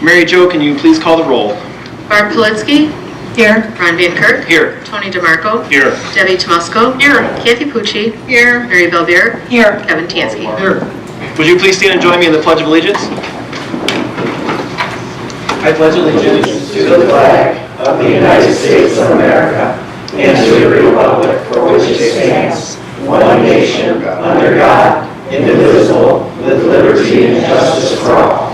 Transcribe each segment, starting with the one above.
Mary Jo, can you please call the roll? Barb Politzky. Here. Ron Van Kirk. Here. Tony DeMarco. Here. Debbie Tomusko. Here. Kathy Pucci. Here. Mary Belbeer. Here. Kevin Tansky. Here. Would you please stand and join me in the Pledge of Allegiance? I pledge allegiance to the flag of the United States of America and to the republic for which it stands, one nation, under God, indivisible, with liberty and justice for all.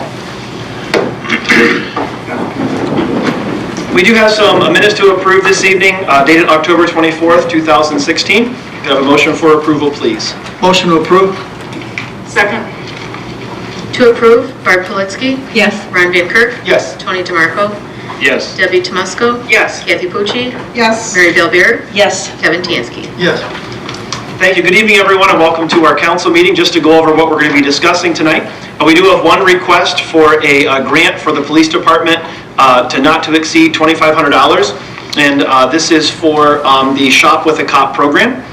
We do have some minutes to approve this evening, dated October 24th, 2016. Could I have a motion for approval, please? Motion to approve. Second. To approve, Barb Politzky. Yes. Ron Van Kirk. Yes. Tony DeMarco. Yes. Debbie Tomusko. Yes. Kathy Pucci. Yes. Mary Belbeer. Yes. Kevin Tansky. Yes. Thank you. Good evening, everyone, and welcome to our council meeting. Just to go over what we're going to be discussing tonight, we do have one request for a grant for the police department to not to exceed $2,500, and this is for the Shop with a Cop program.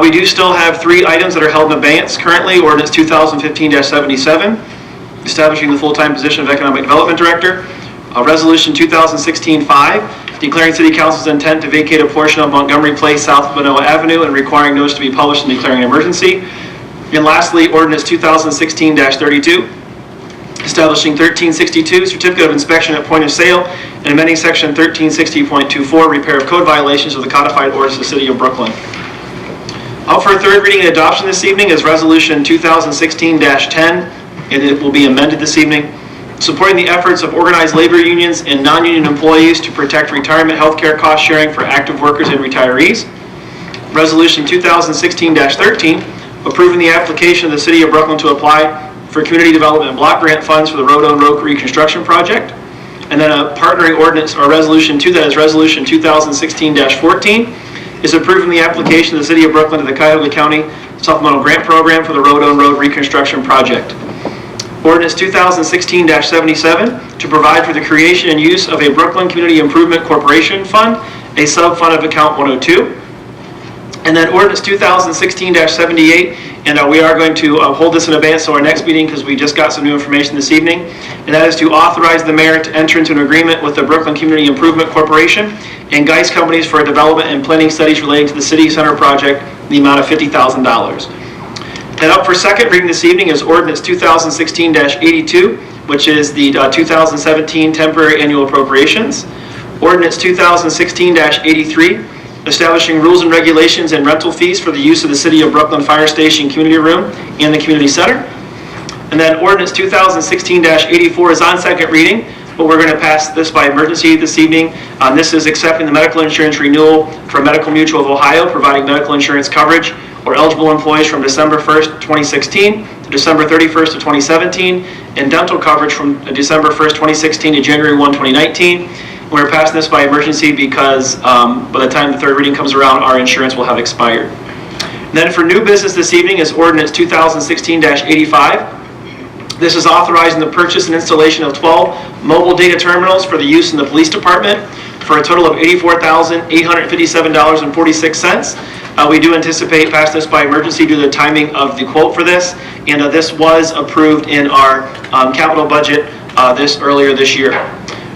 We do still have 3 items that are held in abeyance currently. Ordinance 2015-77, establishing the full-time position of Economic Development Director. Resolution 2016-5, declaring City Council's intent to vacate a portion of Montgomery Place south of Manoa Avenue and requiring notice to be published and declaring an emergency. And lastly, Ordinance 2016-32, establishing 1362, Certificate of Inspection at Point of Sale, and amending Section 1360.24, repair of code violations of the codified ordinance of the City of Brooklyn. Up for third reading and adoption this evening is Resolution 2016-10, and it will be amended this evening, supporting the efforts of organized labor unions and non-union employees to protect retirement health care cost sharing for active workers and retirees. Resolution 2016-13, approving the application of the City of Brooklyn to apply for community development block grant funds for the Road-on Road reconstruction project. And then a partnering ordinance or resolution 2, that is Resolution 2016-14, is approving the application of the City of Brooklyn to the Cuyahoga County Supplemental Grant Program for the Road-on Road reconstruction project. Ordinance 2016-77, to provide for the creation and use of a Brooklyn Community Improvement Corporation Fund, a sub-fund of account 102. And then Ordinance 2016-78, and we are going to hold this in abeyance to our next meeting because we just got some new information this evening, and that is to authorize the mayor to enter into an agreement with the Brooklyn Community Improvement Corporation and Geist Companies for development and planning studies relating to the City Center project in the amount of $50,000. And up for second reading this evening is Ordinance 2016-82, which is the 2017 temporary annual appropriations. Ordinance 2016-83, establishing rules and regulations and rental fees for the use of the City of Brooklyn Fire Station Community Room and the Community Center. And then Ordinance 2016-84 is on second reading, but we're going to pass this by emergency this evening. This is accepting the medical insurance renewal for Medical Mutual of Ohio, providing medical insurance coverage or eligible employees from December 1st, 2016 to December 31st of 2017, and dental coverage from December 1st, 2016 to January 1, 2019. We're passing this by emergency because by the time the third reading comes around, our insurance will have expired. And then for new business this evening is Ordinance 2016-85. This is authorizing the purchase and installation of 12 mobile data terminals for the use in the police department for a total of $84,857.46. We do anticipate passing this by emergency due to the timing of the quote for this, and this was approved in our capital budget earlier this year.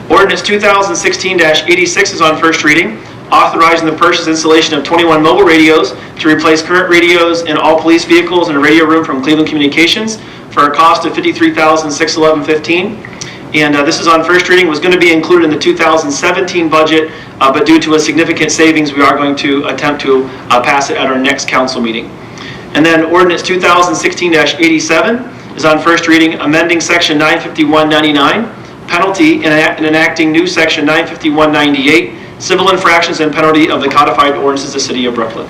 Ordinance 2016-86 is on first reading, authorizing the purchase and installation of 21 mobile radios to replace current radios in all police vehicles in a radio room from Cleveland Communications for a cost of $53,611.15. And this is on first reading, was going to be included in the 2017 budget, but due to a significant savings, we are going to attempt to pass it at our next council meeting. And then Ordinance 2016-87 is on first reading, amending Section 951.99, penalty, and enacting new Section 951.98, civil infractions and penalty of the codified ordinances of the City of Brooklyn.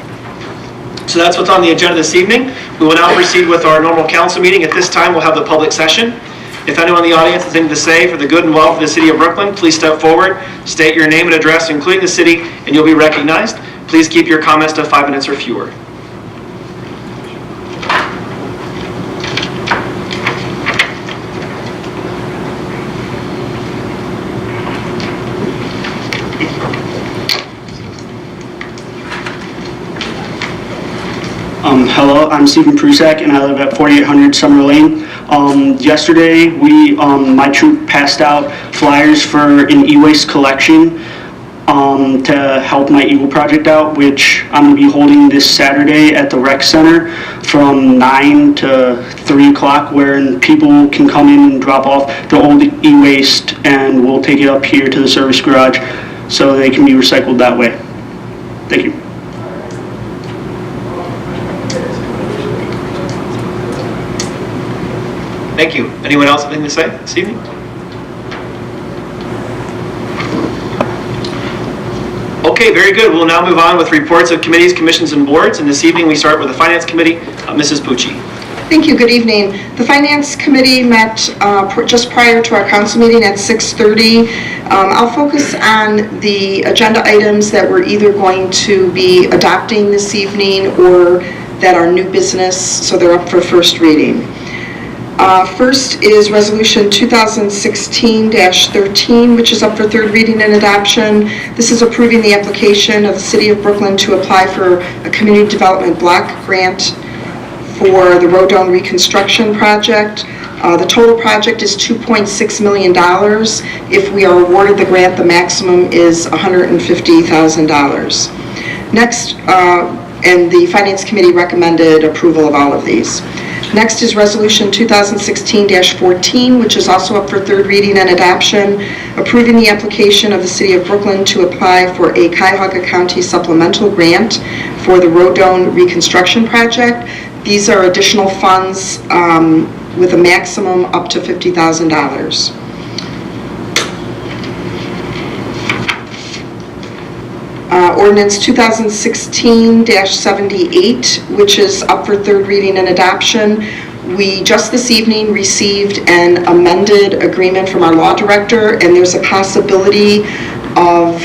So that's what's on the agenda this evening. We will now proceed with our normal council meeting. At this time, we'll have the public session. If anyone in the audience has anything to say for the good and welfare of the City of Brooklyn, please step forward, state your name and address, including the city, and you'll be recognized. Please keep your comments to 5 minutes or fewer. Hello. Hello, I'm Stephen Prusak, and I live at 4800 Summer Lane. Yesterday, my troop passed out flyers for an e-waste collection to help my Eagle Project out, which I'm going to be holding this Saturday at the rec center from 9 to 3 o'clock, where people can come in and drop off their old e-waste, and we'll take it up here to the service garage so they can be recycled that way. Thank you. Thank you. Anyone else have anything to say this evening? Okay, very good. We'll now move on with reports of committees, commissions, and boards. And this evening we start with the Finance Committee. Mrs. Pucci. Thank you. Good evening. The Finance Committee met just prior to our council meeting at 6:30. I'll focus on the agenda items that we're either going to be adopting this evening or that are new business, so they're up for first reading. First is Resolution 2016-13, which is up for third reading and adoption. This is approving the application of the City of Brooklyn to apply for a Community Development Block Grant for the Rodone Reconstruction Project. The total project is $2.6 million. If we are awarded the grant, the maximum is $150,000. Next, and the Finance Committee recommended approval of all of these. Next is Resolution 2016-14, which is also up for third reading and adoption, approving the application of the City of Brooklyn to apply for a Cuyahoga County supplemental grant for the Rodone Reconstruction Project. These are additional funds with a maximum up to $50,000. Ordinance 2016-78, which is up for third reading and adoption. We just this evening received an amended agreement from our law director, and there's a possibility of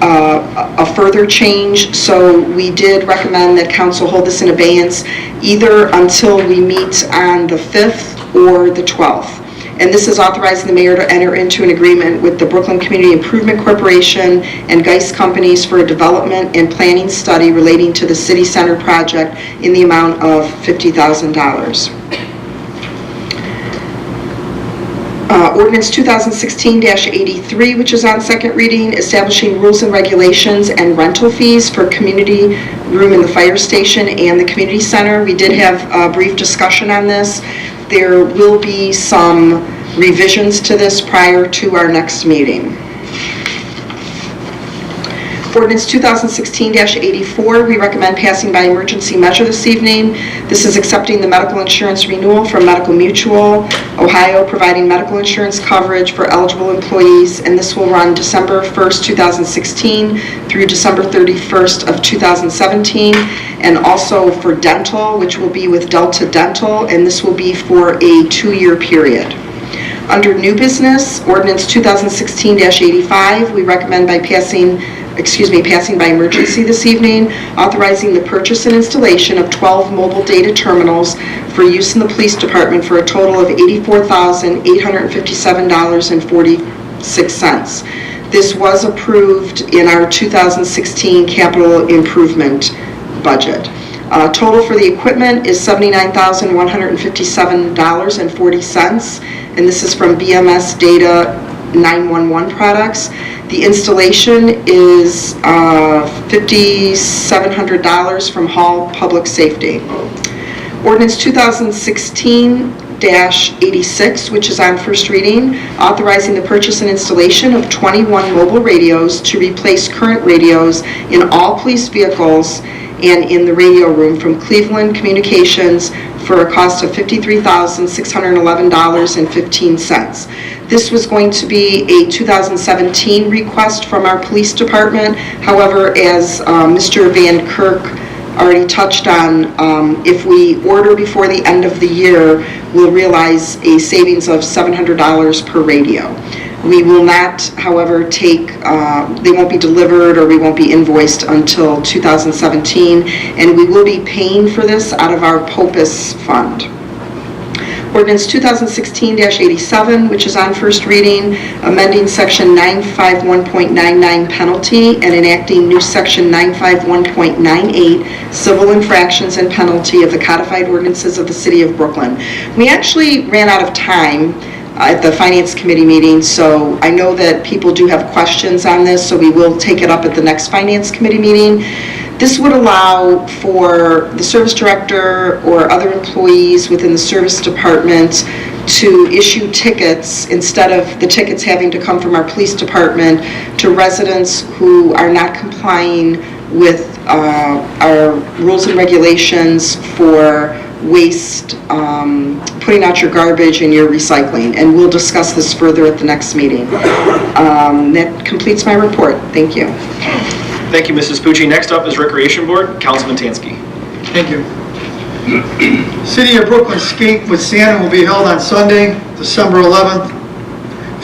a further change. So we did recommend that council hold this in abeyance either until we meet on the 5th or the 12th. And this is authorizing the mayor to enter into an agreement with the Brooklyn Community Improvement Corporation and Geist Companies for a development and planning study relating to the City Center project in the amount of $50,000. Ordinance 2016-83, which is on second reading, establishing rules and regulations and rental fees for community room in the fire station and the community center. We did have a brief discussion on this. There will be some revisions to this prior to our next meeting. Ordinance 2016-84, we recommend passing by emergency measure this evening. This is accepting the medical insurance renewal from Medical Mutual Ohio, providing medical insurance coverage for eligible employees, and this will run December 1st, 2016 through December 31st of 2017, and also for dental, which will be with Delta Dental, and this will be for a 2-year period. Under new business, Ordinance 2016-85, we recommend passing by emergency this evening, authorizing the purchase and installation of 12 mobile data terminals for use in the police department for a total of $84,857.46. This was approved in our 2016 capital improvement budget. Total for the equipment is $79,157.40, and this is from BMS Data 911 products. The installation is $5,700 from Hall Public Safety. Ordinance 2016-86, which is on first reading, authorizing the purchase and installation of 21 mobile radios to replace current radios in all police vehicles and in the radio room from Cleveland Communications for a cost of $53,611.15. This was going to be a 2017 request from our police department. However, as Mr. Van Kirk already touched on, if we order before the end of the year, we'll realize a savings of $700 per radio. We will not, however, they won't be delivered or we won't be invoiced until 2017, and we will be paying for this out of our POPIS fund. Ordinance 2016-87, which is on first reading, amending Section 951.99 penalty and enacting new Section 951.98 civil infractions and penalty of the codified ordinances of the City of Brooklyn. We actually ran out of time at the Finance Committee meeting, so I know that people do have questions on this, so we will take it up at the next Finance Committee meeting. This would allow for the service director or other employees within the service department to issue tickets instead of the tickets having to come from our police department to residents who are not complying with our rules and regulations for waste, putting out your garbage and your recycling. And we'll discuss this further at the next meeting. That completes my report. Thank you. Thank you, Mrs. Pucci. Next up is Recreation Board, Councilman Tansky. Thank you. City of Brooklyn Skate with Santa will be held on Sunday, December 11th,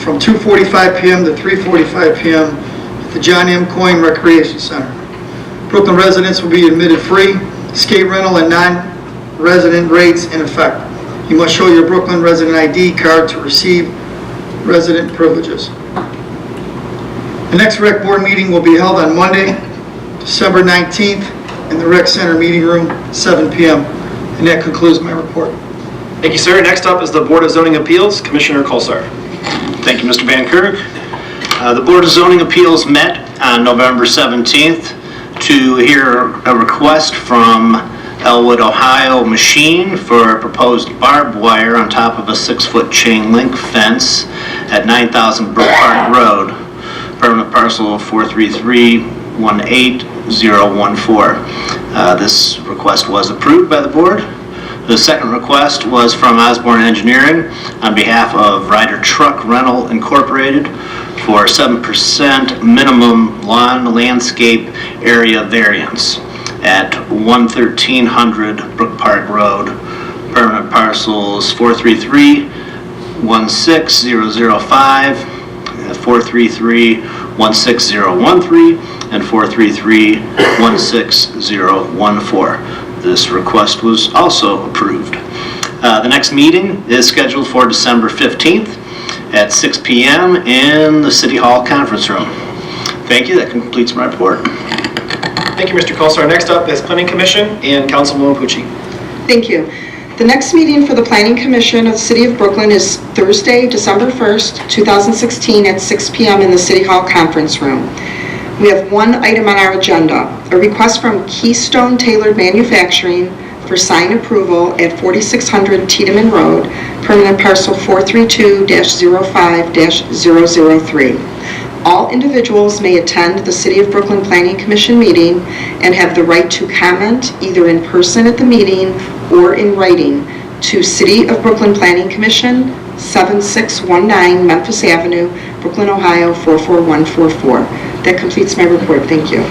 from 2:45 p.m. to 3:45 p.m. at the John M. Coyne Recreation Center. Brooklyn residents will be admitted free, skate rental and non-resident rates in effect. You must show your Brooklyn resident ID card to receive resident privileges. The next Rec Board meeting will be held on Monday, December 19th, in the Rec Center Meeting Room, 7 p.m. And that concludes my report. Thank you, sir. Next up is the Board of Zoning Appeals, Commissioner Colsar. Thank you, Mr. Van Kirk. The Board of Zoning Appeals met on November 17th to hear a request from Elwood, Ohio Machine for a proposed barbed wire on top of a 6-foot chain link fence at 9000 Brook Park Road, permanent parcel 433-18014. This request was approved by the board. The second request was from Osborne Engineering on behalf of Ryder Truck Rental Incorporated for 7% minimum lawn landscape area variance at 1300 Brook Park Road, permanent parcels 433-16005, 433-16013, and 433-16014. This request was also approved. The next meeting is scheduled for December 15th at 6 p.m. in the City Hall Conference Room. Thank you. That completes my report. Thank you, Mr. Colsar. Next up is Planning Commission and Councilwoman Pucci. Thank you. The next meeting for the Planning Commission of the City of Brooklyn is Thursday, December 1st, 2016 at 6 p.m. in the City Hall Conference Room. We have one item on our agenda, a request from Keystone Tailored Manufacturing for sign approval at 4600 Tiedemann Road, permanent parcel 432-05-003. All individuals may attend the City of Brooklyn Planning Commission meeting and have the right to comment either in person at the meeting or in writing to City of Brooklyn Planning Commission, 7619 Memphis Avenue, Brooklyn, Ohio 44144. That completes my report. Thank you.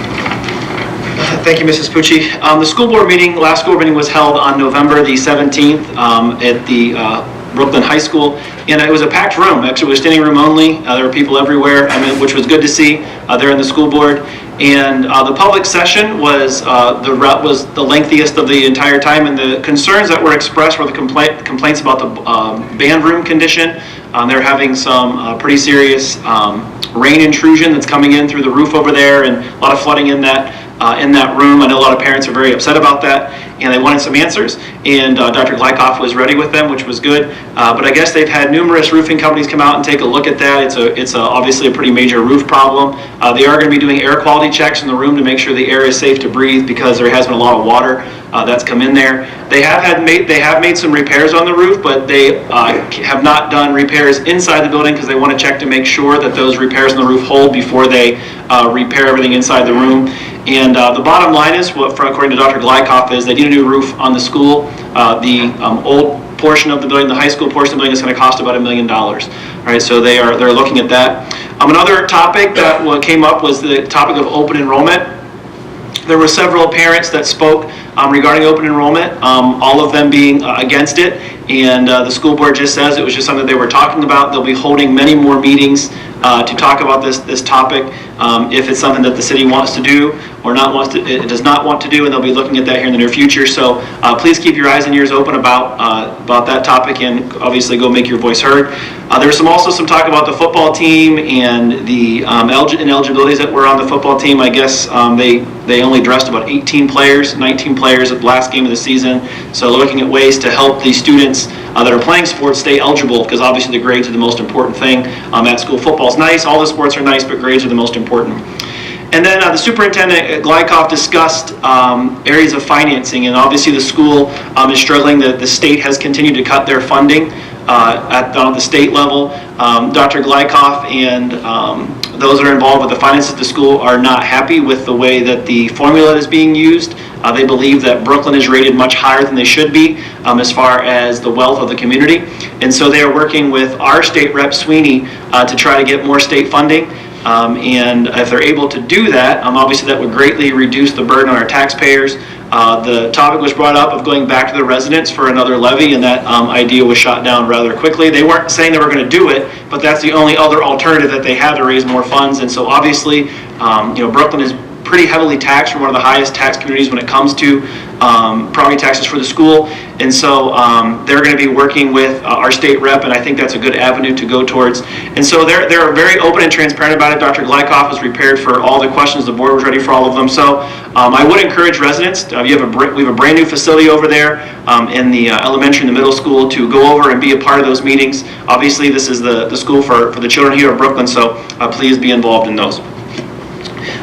Thank you, Mrs. Pucci. The school board meeting, last school board meeting was held on November the 17th at the Brooklyn High School, and it was a packed room. Actually, it was standing room only. There were people everywhere, which was good to see there in the school board. And the public session was the lengthiest of the entire time, and the concerns that were expressed were the complaints about the band room condition. They're having some pretty serious rain intrusion that's coming in through the roof over there, and a lot of flooding in that room. I know a lot of parents are very upset about that, and they wanted some answers, and Dr. Glykoff was ready with them, which was good. But I guess they've had numerous roofing companies come out and take a look at that. It's obviously a pretty major roof problem. They are going to be doing air quality checks in the room to make sure the air is safe to breathe, because there has been a lot of water that's come in there. They have made some repairs on the roof, but they have not done repairs inside the building because they want to check to make sure that those repairs on the roof hold before they repair everything inside the room. And the bottom line is, according to Dr. Glykoff, is they need a new roof on the school. The old portion of the building, the high school portion of the building, is going to cost about $1 million. All right, so they're looking at that. Another topic that came up was the topic of open enrollment. There were several parents that spoke regarding open enrollment, all of them being against it. And the school board just says it was just something they were talking about. They'll be holding many more meetings to talk about this topic. If it's something that the city wants to do or it does not want to do, and they'll be looking at that here in the near future. So please keep your eyes and ears open about that topic, and obviously go make your voice heard. There was also some talk about the football team and the ineligibilities that were on the football team. I guess they only dressed about 18 players, 19 players at the last game of the season. So looking at ways to help these students that are playing sports stay eligible, because obviously the grades are the most important thing. At school, football is nice, all the sports are nice, but grades are the most important. And then the superintendent, Glykoff, discussed areas of financing, and obviously the school is struggling. The state has continued to cut their funding at the state level. Dr. Glykoff and those that are involved with the finances of the school are not happy with the way that the formula is being used. They believe that Brooklyn is rated much higher than they should be as far as the wealth of the community. And so they are working with our state rep, Sweeney, to try to get more state funding. And if they're able to do that, obviously that would greatly reduce the burden on our taxpayers. The topic was brought up of going back to the residents for another levy, and that idea was shot down rather quickly. They weren't saying they were going to do it, but that's the only other alternative that they have to raise more funds. And so obviously, Brooklyn is pretty heavily taxed, from one of the highest tax communities when it comes to property taxes for the school. And so they're going to be working with our state rep, and I think that's a good avenue to go towards. And so they're very open and transparent about it. Dr. Glykoff was prepared for all the questions. The board was ready for all of them. So I would encourage residents, we have a brand new facility over there in the elementary and the middle school, to go over and be a part of those meetings. Obviously, this is the school for the children here of Brooklyn, so please be involved in those.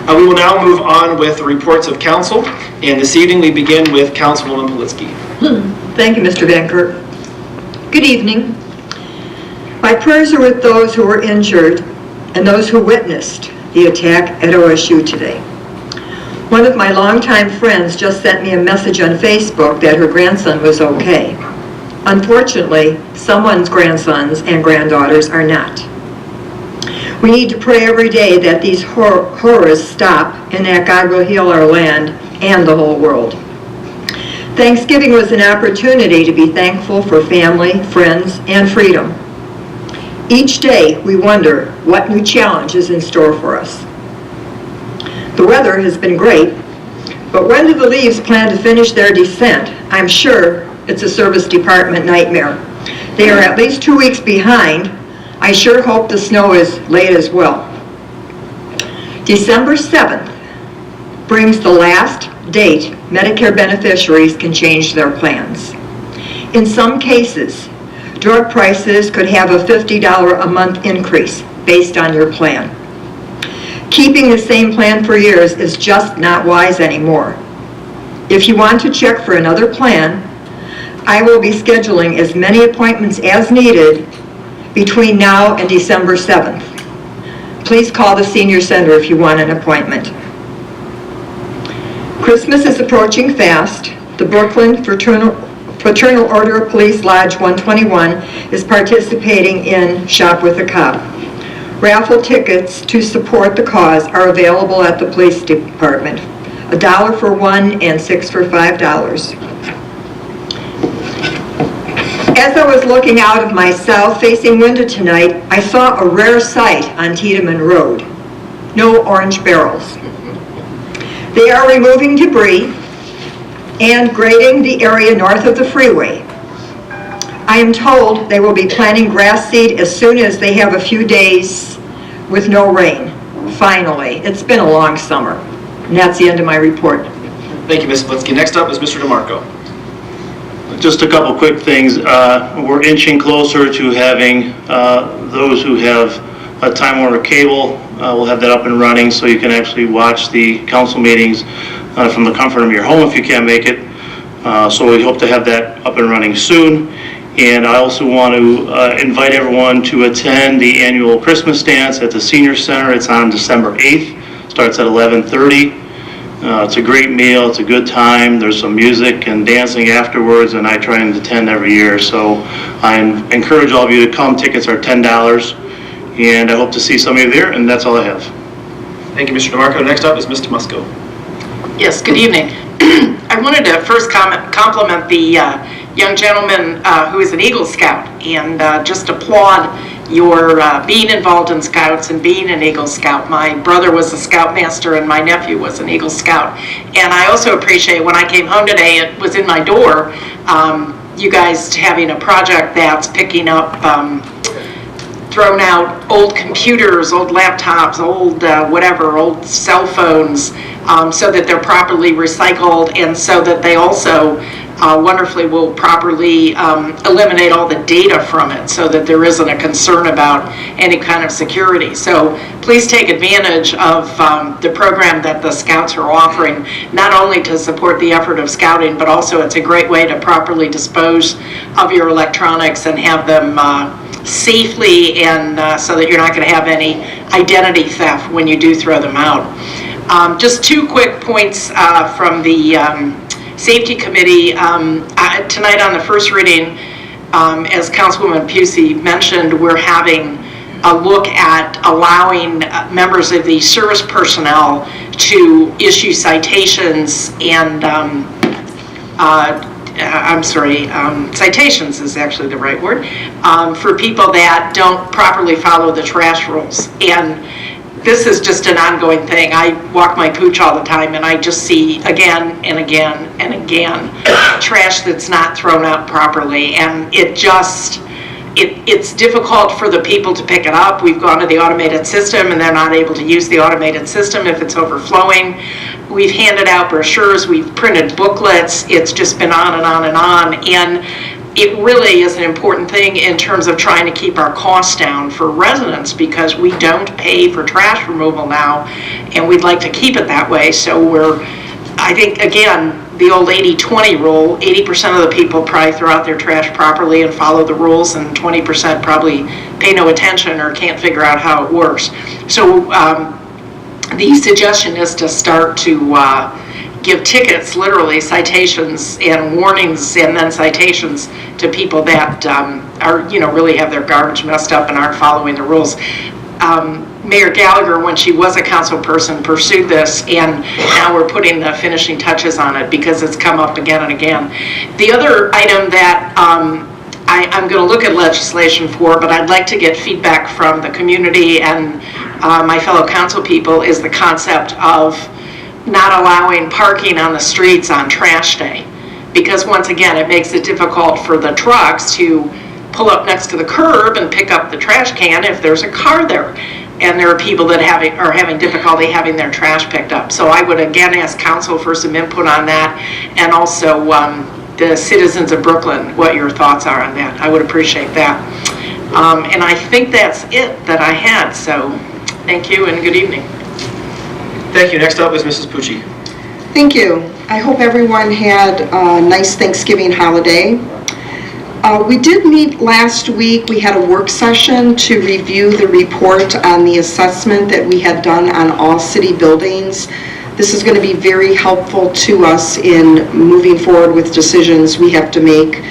We will now move on with the reports of council, and this evening we begin with Councilwoman Politsky. Thank you, Mr. Van Kirk. Good evening. My prayers are with those who were injured and those who witnessed the attack at OSU today. One of my longtime friends just sent me a message on Facebook that her grandson was okay. Unfortunately, someone's grandsons and granddaughters are not. We need to pray every day that these horrors stop and that God will heal our land and the whole world. Thanksgiving was an opportunity to be thankful for family, friends, and freedom. Each day we wonder what new challenge is in store for us. The weather has been great, but when do the leaves plan to finish their descent? I'm sure it's a service department nightmare. They are at least 2 weeks behind. I sure hope the snow is late as well. December 7th brings the last date Medicare beneficiaries can change their plans. In some cases, drug prices could have a $50 a month increase based on your plan. Keeping the same plan for years is just not wise anymore. If you want to check for another plan, I will be scheduling as many appointments as needed between now and December 7th. Please call the Senior Center if you want an appointment. Christmas is approaching fast. The Brooklyn Fraternal Order of Police Lodge 121 is participating in Shop with a Cop. Raffle tickets to support the cause are available at the police department. $1 for $1 and $6 for $5. As I was looking out of my south-facing window tonight, I saw a rare sight on Tiedemann Road. No orange barrels. They are removing debris and grading the area north of the freeway. I am told they will be planting grass seed as soon as they have a few days with no rain. Finally, it's been a long summer. And that's the end of my report. Thank you, Ms. Politsky. Next up is Mr. DeMarco. Just a couple quick things. We're inching closer to having those who have a Time Warner cable. We'll have that up and running so you can actually watch the council meetings from the comfort of your home if you can't make it. So we hope to have that up and running soon. And I also want to invite everyone to attend the annual Christmas dance at the Senior Center. It's on December 8th. Starts at 11:30. It's a great meal, it's a good time, there's some music and dancing afterwards, and I try and attend every year. So I encourage all of you to come. Tickets are $10, and I hope to see some of you there, and that's all I have. Thank you, Mr. DeMarco. Next up is Ms. Tomusko. Yes, good evening. I wanted to first compliment the young gentleman who is an Eagle Scout, and just applaud your being involved in Scouts and being an Eagle Scout. My brother was a Scoutmaster and my nephew was an Eagle Scout. And I also appreciate when I came home today, it was in my door, you guys having a project that's picking up thrown out old computers, old laptops, old whatever, old cell phones, so that they're properly recycled, and so that they also wonderfully will properly eliminate all the data from it, so that there isn't a concern about any kind of security. So please take advantage of the program that the Scouts are offering, not only to support the effort of Scouting, but also it's a great way to properly dispose of your electronics and have them safely, and so that you're not going to have any identity theft when you do throw them out. Just two quick points from the Safety Committee. Tonight on the first reading, as Councilwoman Pusey mentioned, we're having a look at allowing members of the service personnel to issue citations and citations is actually the right word, for people that don't properly follow the trash rules. And this is just an ongoing thing. I walk my pooch all the time, and I just see again and again and again trash that's not thrown out properly, and it's difficult for the people to pick it up. We've gone to the automated system, and they're not able to use the automated system if it's overflowing. We've handed out brochures, we've printed booklets, it's just been on and on and on, and it really is an important thing in terms of trying to keep our costs down for residents, because we don't pay for trash removal now, and we'd like to keep it that way. So I think, again, the old 80-20 rule, 80% of the people probably throw out their trash properly and follow the rules, and 20% probably pay no attention or can't figure out how it works. So the suggestion is to start to give tickets, literally citations and warnings, and then citations to people that are, really have their garbage messed up and aren't following the rules. Mayor Gallagher, when she was a council person, pursued this, and now we're putting the finishing touches on it because it's come up again and again. The other item that I'm going to look at legislation for, but I'd like to get feedback from the community and my fellow council people, is the concept of not allowing parking on the streets on trash day. Because once again, it makes it difficult for the trucks to pull up next to the curb and pick up the trash can if there's a car there. And there are people that are having difficulty having their trash picked up. So I would again ask council for some input on that, and also the citizens of Brooklyn, what your thoughts are on that. I would appreciate that. And I think that's it that I had. So thank you and good evening. Thank you. Next up is Mrs. Pucci. Thank you. I hope everyone had a nice Thanksgiving holiday. We did meet last week. We had a work session to review the report on the assessment that we had done on all city buildings. This is going to be very helpful to us in moving forward with decisions we have to make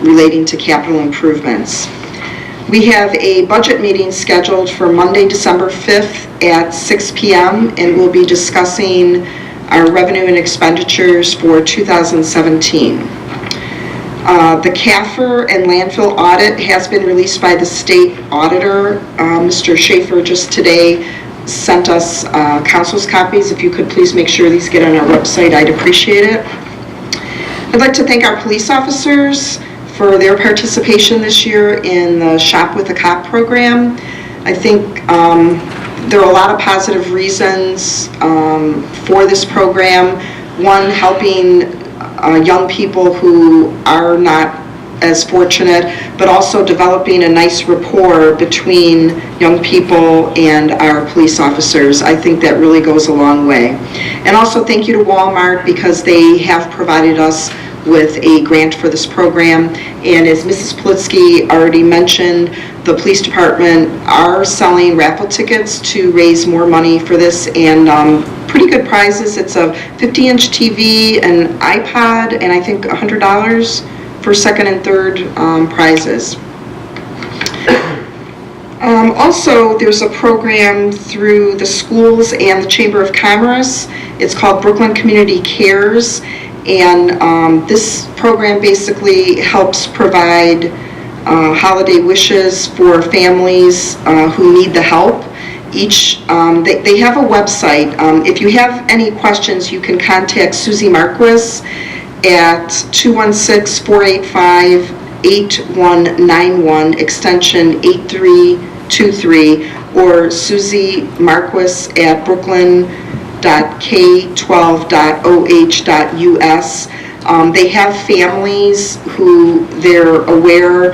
relating to capital improvements. We have a budget meeting scheduled for Monday, December 5th at 6 p.m. and we'll be discussing our revenue and expenditures for 2017. The CAFR and landfill audit has been released by the state auditor. Mr. Schaefer just today sent us council's copies. If you could please make sure these get on our website, I'd appreciate it. I'd like to thank our police officers for their participation this year in the Shop with a Cop program. I think there are a lot of positive reasons for this program. One, helping young people who are not as fortunate, but also developing a nice rapport between young people and our police officers. I think that really goes a long way. And also thank you to Walmart, because they have provided us with a grant for this program. And as Mrs. Politsky already mentioned, the police department are selling raffle tickets to raise more money for this, and pretty good prizes. It's a 50-inch TV, an iPod, and I think $100 for second and third prizes. Also, there's a program through the schools and the Chamber of Commerce. It's called Brooklyn Community Cares, and this program basically helps provide holiday wishes for families who need the help. They have a website. If you have any questions, you can contact Susie Marquis at 216-485-8191, extension 8323, or Susie Marquis at brooklyn.k12.oh.us. They have families who they're aware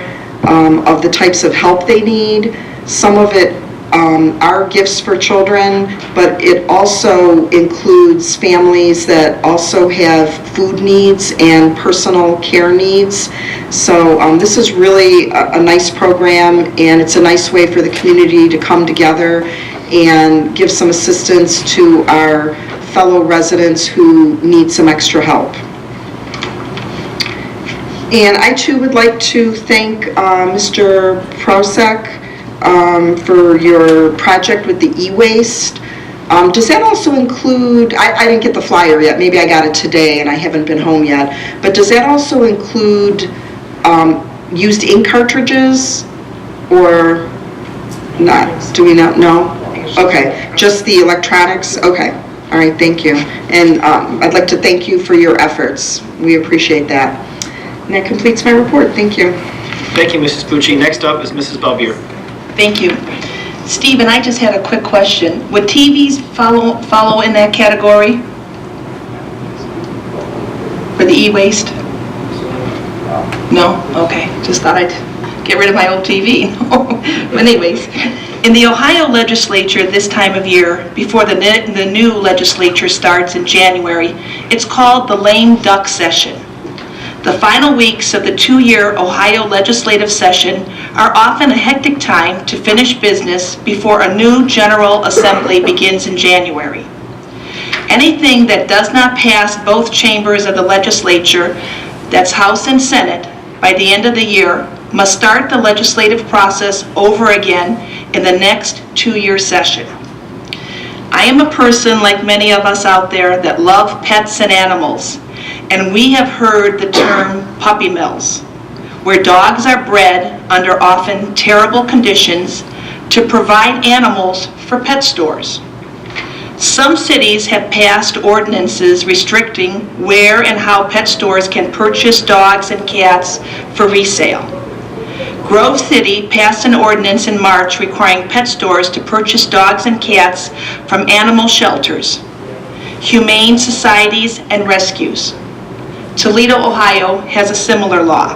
of the types of help they need. Some of it are gifts for children, but it also includes families that also have food needs and personal care needs. So this is really a nice program, and it's a nice way for the community to come together and give some assistance to our fellow residents who need some extra help. And I too would like to thank Mr. Prosek for your project with the e-waste. Does that also include, I didn't get the flyer yet, maybe I got it today and I haven't been home yet, but does that also include used ink cartridges or not? Do we not know? Okay, just the electronics? Okay, all right, thank you. And I'd like to thank you for your efforts. We appreciate that. And that completes my report. Thank you. Thank you, Mrs. Pucci. Next up is Mrs. Balbier. Thank you. Stephen, I just had a quick question. Would TVs follow in that category for the e-waste? No? Okay. Just thought I'd get rid of my old TV. But anyways, in the Ohio legislature this time of year, before the new legislature starts in January, it's called the lame duck session. The final weeks of the 2-year Ohio legislative session are often a hectic time to finish business before a new General Assembly begins in January. Anything that does not pass both chambers of the legislature, that's House and Senate, by the end of the year must start the legislative process over again in the next 2-year session. I am a person, like many of us out there, that love pets and animals. And we have heard the term puppy mills, where dogs are bred under often terrible conditions to provide animals for pet stores. Some cities have passed ordinances restricting where and how pet stores can purchase dogs and cats for resale. Grove City passed an ordinance in March requiring pet stores to purchase dogs and cats from animal shelters, humane societies, and rescues. Toledo, Ohio has a similar law.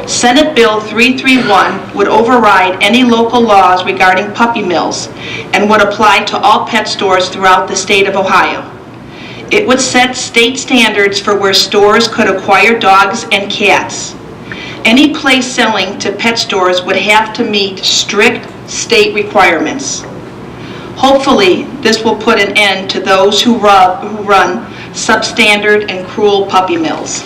Senate Bill 331 would override any local laws regarding puppy mills and would apply to all pet stores throughout the state of Ohio. It would set state standards for where stores could acquire dogs and cats. Any place selling to pet stores would have to meet strict state requirements. Hopefully, this will put an end to those who run substandard and cruel puppy mills.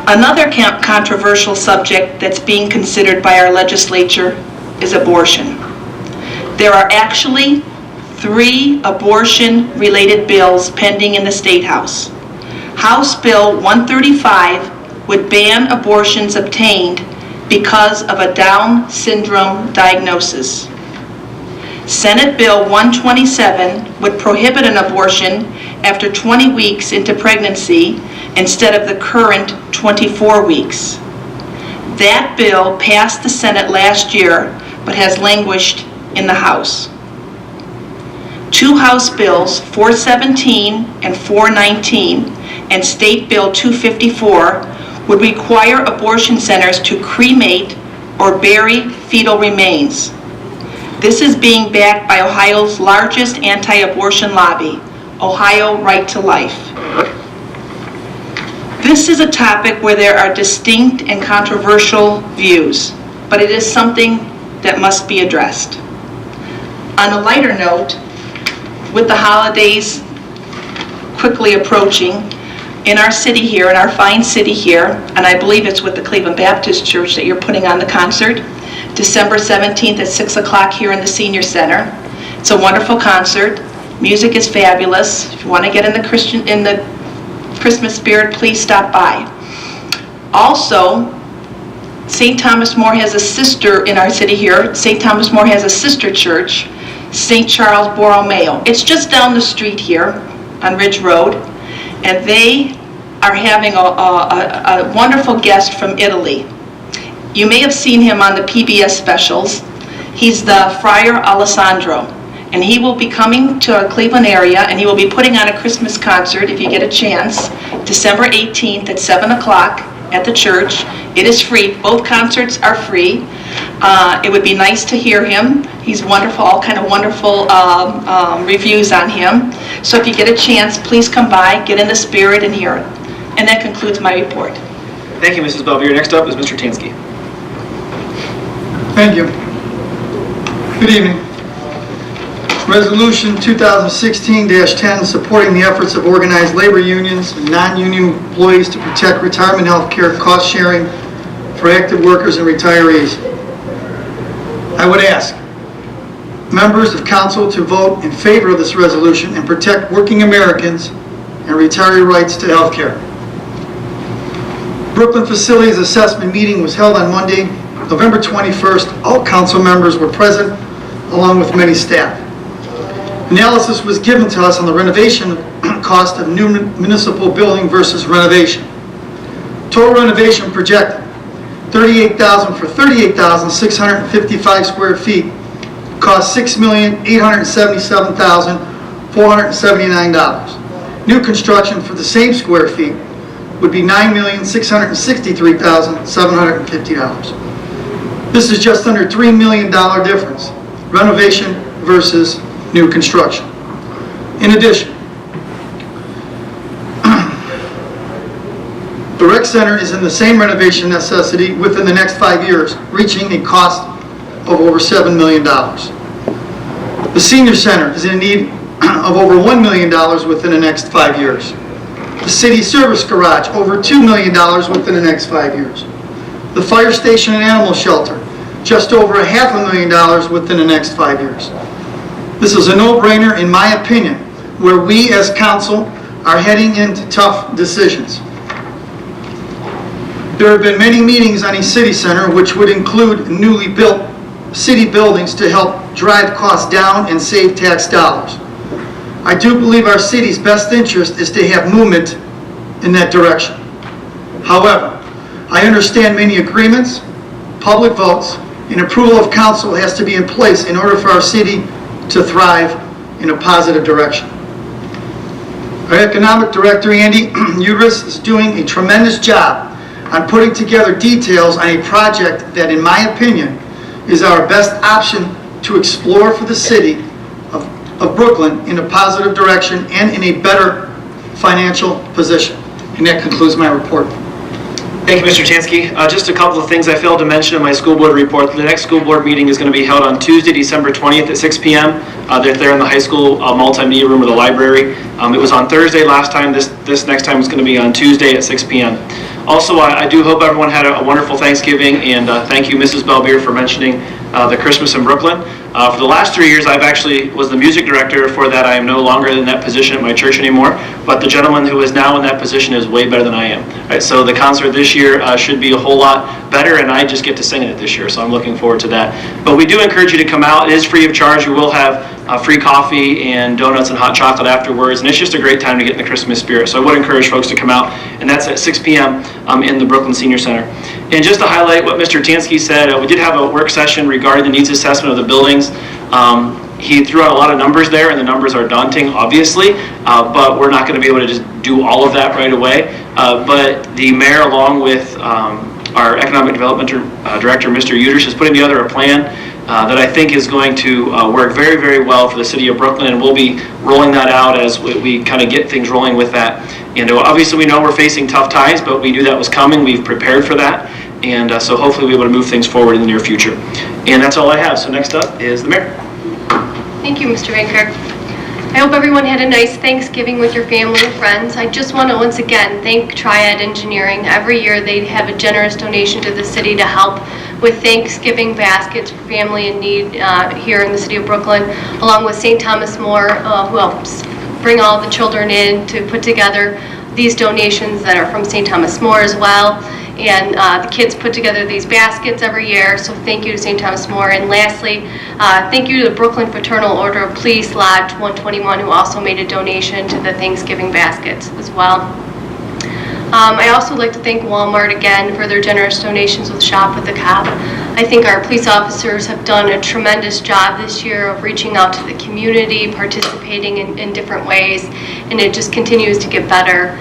Another controversial subject that's being considered by our legislature is abortion. There are actually 3 abortion-related bills pending in the State House. House Bill 135 would ban abortions obtained because of a Down syndrome diagnosis. Senate Bill 127 would prohibit an abortion after 20 weeks into pregnancy instead of the current 24 weeks. That bill passed the Senate last year but has languished in the House. 2 House bills, 417 and 419, and State Bill 254 would require abortion centers to cremate or bury fetal remains. This is being backed by Ohio's largest anti-abortion lobby, Ohio Right to Life. This is a topic where there are distinct and controversial views, but it is something that must be addressed. On a lighter note, with the holidays quickly approaching, in our city here, in our fine city here, and I believe it's with the Cleveland Baptist Church that you're putting on the concert, December 17th at 6 o'clock here in the Senior Center. It's a wonderful concert. Music is fabulous. If you want to get in the Christmas spirit, please stop by. Also, St. Thomas More has a sister in our city here. St. Thomas More has a sister church, St. Charles Borromeo. It's just down the street here on Ridge Road, and they are having a wonderful guest from Italy. You may have seen him on the PBS specials. He's the Friar Alessandro, and he will be coming to our Cleveland area, and he will be putting on a Christmas concert, if you get a chance, December 18th at 7 o'clock at the church. It is free. Both concerts are free. It would be nice to hear him. He's wonderful, all kind of wonderful reviews on him. So if you get a chance, please come by, get in the spirit, and hear it. And that concludes my report. Thank you, Mrs. Belvier. Next up is Mr. Tansky. Thank you. Good evening. Resolution 2016-10 supporting the efforts of organized labor unions and non-union employees to protect retirement health care cost sharing for active workers and retirees. I would ask members of council to vote in favor of this resolution and protect working Americans and retiree rights to health care. Brooklyn Facilities Assessment meeting was held on Monday, November 21st. All council members were present, along with many staff. Analysis was given to us on the renovation cost of new municipal building versus renovation. Total renovation projected $38,000 for 38,655 square feet, cost $6,877,479. New construction for the same square feet would be $9,663,750. This is just under $3 million difference, renovation versus new construction. In addition, the rec center is in the same renovation necessity within the next 5 years, reaching a cost of over $7 million. The senior center is in need of over $1 million within the next 5 years. The city service garage, over $2 million within the next 5 years. The fire station and animal shelter, just over $500,000 within the next 5 years. This is a no-brainer, in my opinion, where we as council are heading into tough decisions. There have been many meetings on a city center, which would include newly built city buildings to help drive costs down and save tax dollars. I do believe our city's best interest is to have movement in that direction. However, I understand many agreements, public votes, and approval of council has to be in place in order for our city to thrive in a positive direction. Our economic director, Andy Udris, is doing a tremendous job on putting together details on a project that, in my opinion, is our best option to explore for the city of Brooklyn in a positive direction and in a better financial position. And that concludes my report. Thank you, Mr. Tansky. Just a couple of things I failed to mention in my school board report. The next school board meeting is going to be held on Tuesday, December 20th at 6 p.m. They're there in the high school multimedia room or the library. It was on Thursday last time. This next time is going to be on Tuesday at 6 p.m. Also, I do hope everyone had a wonderful Thanksgiving, and thank you, Mrs. Belvier, for mentioning the Christmas in Brooklyn. For the last 3 years, I've actually was the music director for that. I am no longer in that position at my church anymore, but the gentleman who is now in that position is way better than I am. All right, so the concert this year should be a whole lot better, and I just get to sing in it this year, so I'm looking forward to that. But we do encourage you to come out. It is free of charge. You will have free coffee and donuts and hot chocolate afterwards, and it's just a great time to get in the Christmas spirit. So I would encourage folks to come out, and that's at 6 p.m. In the Brooklyn Senior Center. And just to highlight what Mr. Tansky said, we did have a work session regarding the needs assessment of the buildings. He threw out a lot of numbers there, and the numbers are daunting, obviously, but we're not going to be able to just do all of that right away. But the mayor, along with our economic development director, Mr. Uders, is putting together a plan that I think is going to work very, very well for the city of Brooklyn, and we'll be rolling that out as we kind of get things rolling with that. And obviously we know we're facing tough times, but we knew that was coming. We've prepared for that, and so hopefully we'll be able to move things forward in the near future. And that's all I have. So next up is the mayor. Thank you, Mr. Banker. I hope everyone had a nice Thanksgiving with your family and friends. I just want to once again thank Triad Engineering. Every year they have a generous donation to the city to help with Thanksgiving baskets for family in need here in the city of Brooklyn, along with St. Thomas More, who helps bring all the children in to put together these donations that are from St. Thomas More as well. And the kids put together these baskets every year, so thank you to St. Thomas More. And lastly, thank you to the Brooklyn Fraternal Order of Police Lodge 121, who also made a donation to the Thanksgiving baskets as well. I also would like to thank Walmart again for their generous donations with Shop with a Cop. I think our police officers have done a tremendous job this year of reaching out to the community, participating in different ways, and it just continues to get better.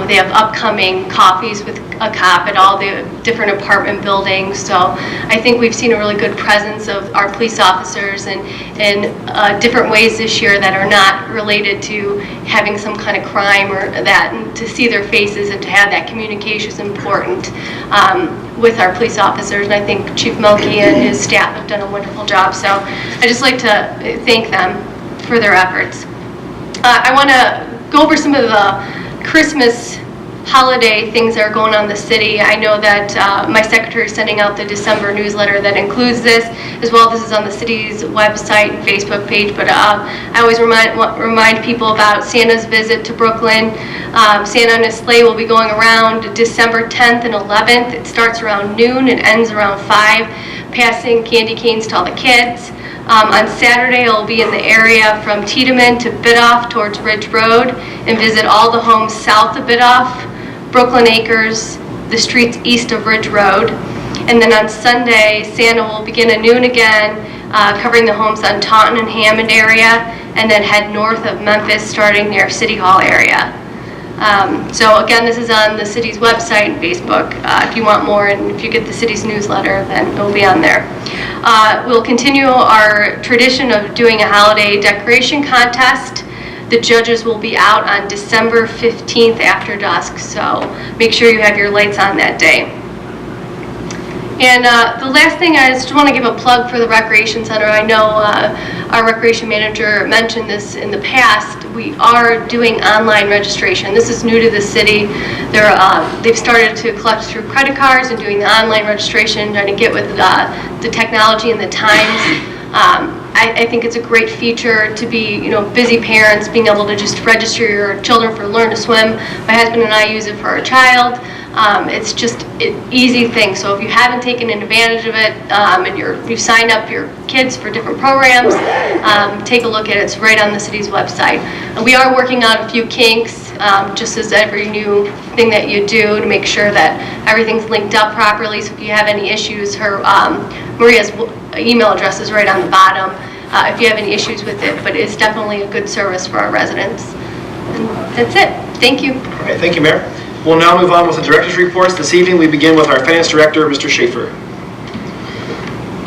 They have upcoming coffees with a cop at all the different apartment buildings, so I think we've seen a really good presence of our police officers in different ways this year that are not related to having some kind of crime or that, and to see their faces and to have that communication is important with our police officers, and I think Chief Milky and his staff have done a wonderful job, so I just like to thank them for their efforts. I want to go over some of the Christmas holiday things that are going on in the city. I know that my secretary is sending out the December newsletter that includes this as well. This is on the city's website and Facebook page, but I always remind people about Santa's visit to Brooklyn. Santa and his sleigh will be going around December 10th and 11th. It starts around noon and ends around 5, passing candy canes to all the kids. On Saturday, I'll be in the area from Tiedemann to Biddulph towards Ridge Road and visit all the homes south of Biddulph, Brooklyn Acres, the streets east of Ridge Road. And then on Sunday, Santa will begin at noon again, covering the homes on Taunton and Hammond area, and then head north of Memphis, starting near City Hall area. So again, this is on the city's website and Facebook. If you want more, and if you get the city's newsletter, then it'll be on there. We'll continue our tradition of doing a holiday decoration contest. The judges will be out on December 15th after dusk, so make sure you have your lights on that day. And the last thing, I just want to give a plug for the Recreation Center. I know our recreation manager mentioned this in the past. We are doing online registration. This is new to the city. They've started to collect through credit cards and doing the online registration, trying to get with the technology and the times. I think it's a great feature to be, busy parents being able to just register your children for Learn to Swim. My husband and I use it for our child. It's just an easy thing. So if you haven't taken advantage of it and you've signed up your kids for different programs, take a look at it. It's right on the city's website. And we are working on a few kinks, just as every new thing that you do, to make sure that everything's linked up properly. So if you have any issues, Maria's email address is right on the bottom if you have any issues with it, but it's definitely a good service for our residents. And that's it. Thank you. All right, thank you, Mayor. We'll now move on with the director's reports. This evening, we begin with our finance director, Mr. Schaefer.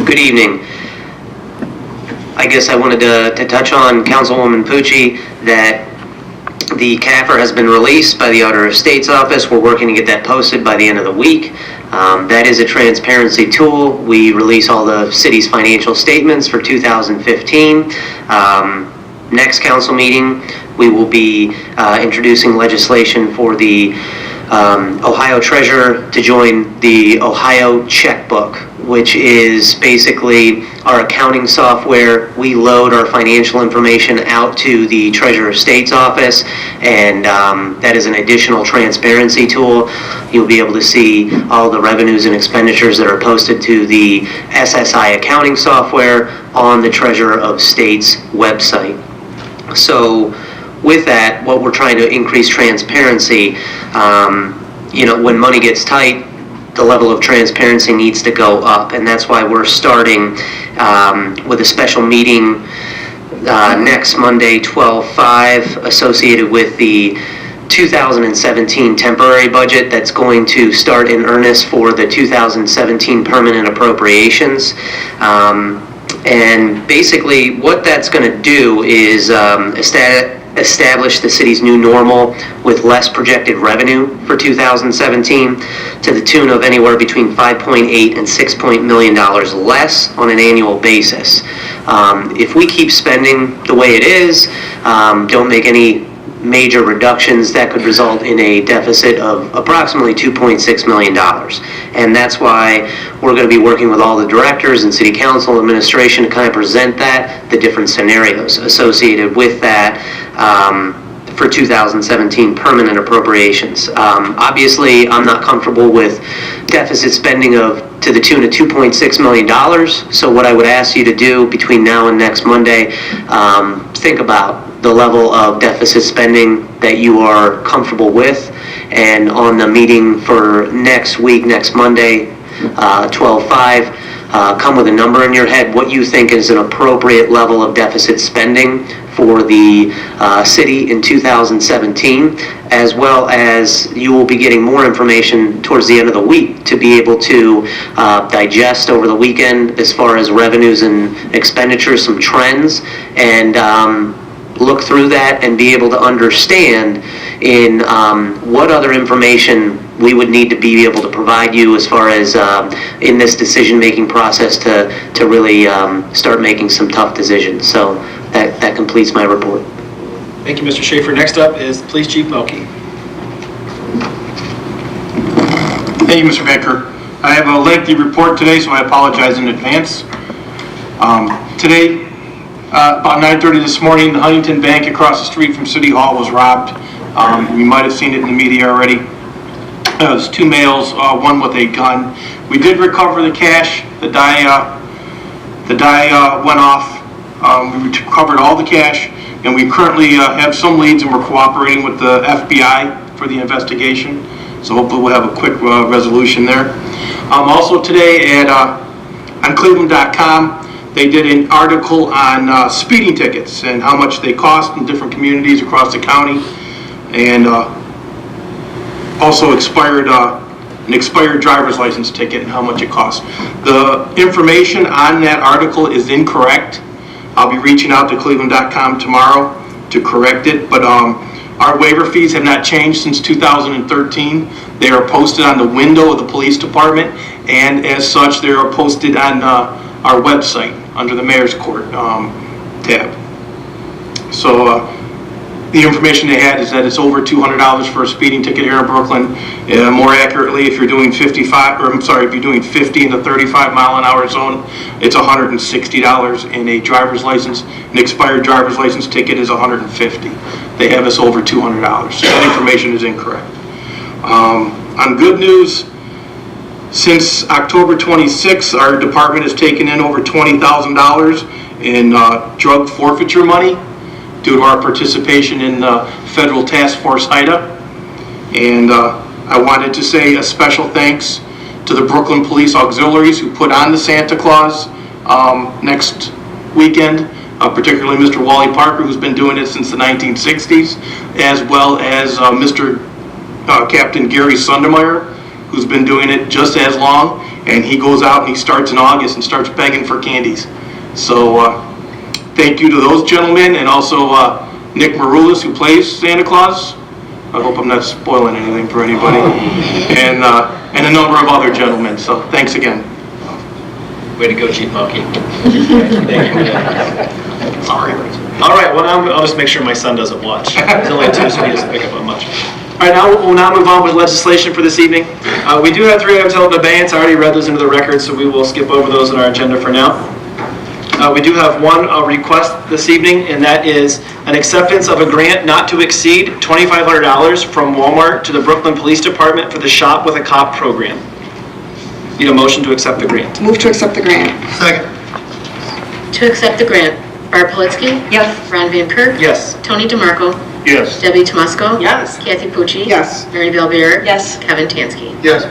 Good evening. I guess I wanted to touch on Councilwoman Pucci that the CAFR has been released by the Auditor of State's office. We're working to get that posted by the end of the week. That is a transparency tool. We release all the city's financial statements for 2015. Next council meeting, we will be introducing legislation for the Ohio Treasurer to join the Ohio Checkbook, which is basically our accounting software. We load our financial information out to the Treasurer of State's office, and that is an additional transparency tool. You'll be able to see all the revenues and expenditures that are posted to the SSI accounting software on the Treasurer of State's website. So with that, what we're trying to increase transparency, when money gets tight, the level of transparency needs to go up, and that's why we're starting with a special meeting next Monday, 12/5, associated with the 2017 temporary budget that's going to start in earnest for the 2017 permanent appropriations. And basically what that's going to do is establish the city's new normal with less projected revenue for 2017 to the tune of anywhere between $5.8 and $6 million less on an annual basis. If we keep spending the way it is, don't make any major reductions that could result in a deficit of approximately $2.6 million. And that's why we're going to be working with all the directors and city council administration to kind of present the different scenarios associated with that for 2017 permanent appropriations. Obviously, I'm not comfortable with deficit spending to the tune of $2.6 million. So what I would ask you to do between now and next Monday, think about the level of deficit spending that you are comfortable with, and on the meeting for next week, next Monday, 12/5, come with a number in your head, what you think is an appropriate level of deficit spending for the city in 2017, as well as you will be getting more information towards the end of the week to be able to digest over the weekend as far as revenues and expenditures, some trends, and look through that and be able to understand in what other information we would need to be able to provide you as far as in this decision-making process to really start making some tough decisions. So that completes my report. Thank you, Mr. Schaefer. Next up is Police Chief Melky. Thank you, Mr. Becker. I have a lengthy report today, so I apologize in advance. Today, about 9:30 this morning, the Huntington Bank across the street from City Hall was robbed. You might have seen it in the media already. It was two males, one with a gun. We did recover the cash. The die went off. We recovered all the cash, and we currently have some leads, and we're cooperating with the FBI for the investigation. So hopefully we'll have a quick resolution there. Also today on Cleveland.com, they did an article on speeding tickets and how much they cost in different communities across the county, and also an expired driver's license ticket and how much it costs. The information on that article is incorrect. I'll be reaching out to Cleveland.com tomorrow to correct it, but our waiver fees have not changed since 2013. They are posted on the window of the police department, and as such, they are posted on our website under the Mayor's Court tab. So the information they had is that it's over $200 for a speeding ticket here in Brooklyn. More accurately, if you're doing 50 in the 35 mile an hour zone, it's $160 in a driver's license. An expired driver's license ticket is $150. They have us over $200. So that information is incorrect. On good news, since October 26, our department has taken in over $20,000 in drug forfeiture money due to our participation in Federal Task Force HIDA. And I wanted to say a special thanks to the Brooklyn Police Auxiliaries who put on the Santa Claus next weekend, particularly Mr. Wally Parker, who's been doing it since the 1960s, as well as Mr. Captain Gary Sundermeyer, who's been doing it just as long, and he goes out and he starts in August and starts begging for candies. So thank you to those gentlemen, and also Nick Maroulis, who plays Santa Claus. I hope I'm not spoiling anything for anybody. And a number of other gentlemen, so thanks again. Way to go, Chief Melky. Thank you. Sorry. All right, well, now I'll just make sure my son doesn't watch. He's only 2, so he doesn't pick up on much. All right, now we'll move on with legislation for this evening. We do have 3 items held in abeyance. I already read those into the record, so we will skip over those on our agenda for now. We do have one request this evening, and that is an acceptance of a grant not to exceed $2,500 from Walmart to the Brooklyn Police Department for the Shop with a Cop program. Need a motion to accept the grant. Move to accept the grant. Second. To accept the grant, Barb Politzky? Yes. Ron Van Kirk? Yes. Tony DeMarco? Yes. Debbie Tomusko? Yes. Kathy Pucci? Yes. Mary Bellbeer? Yes. Kevin Tansky? Yes.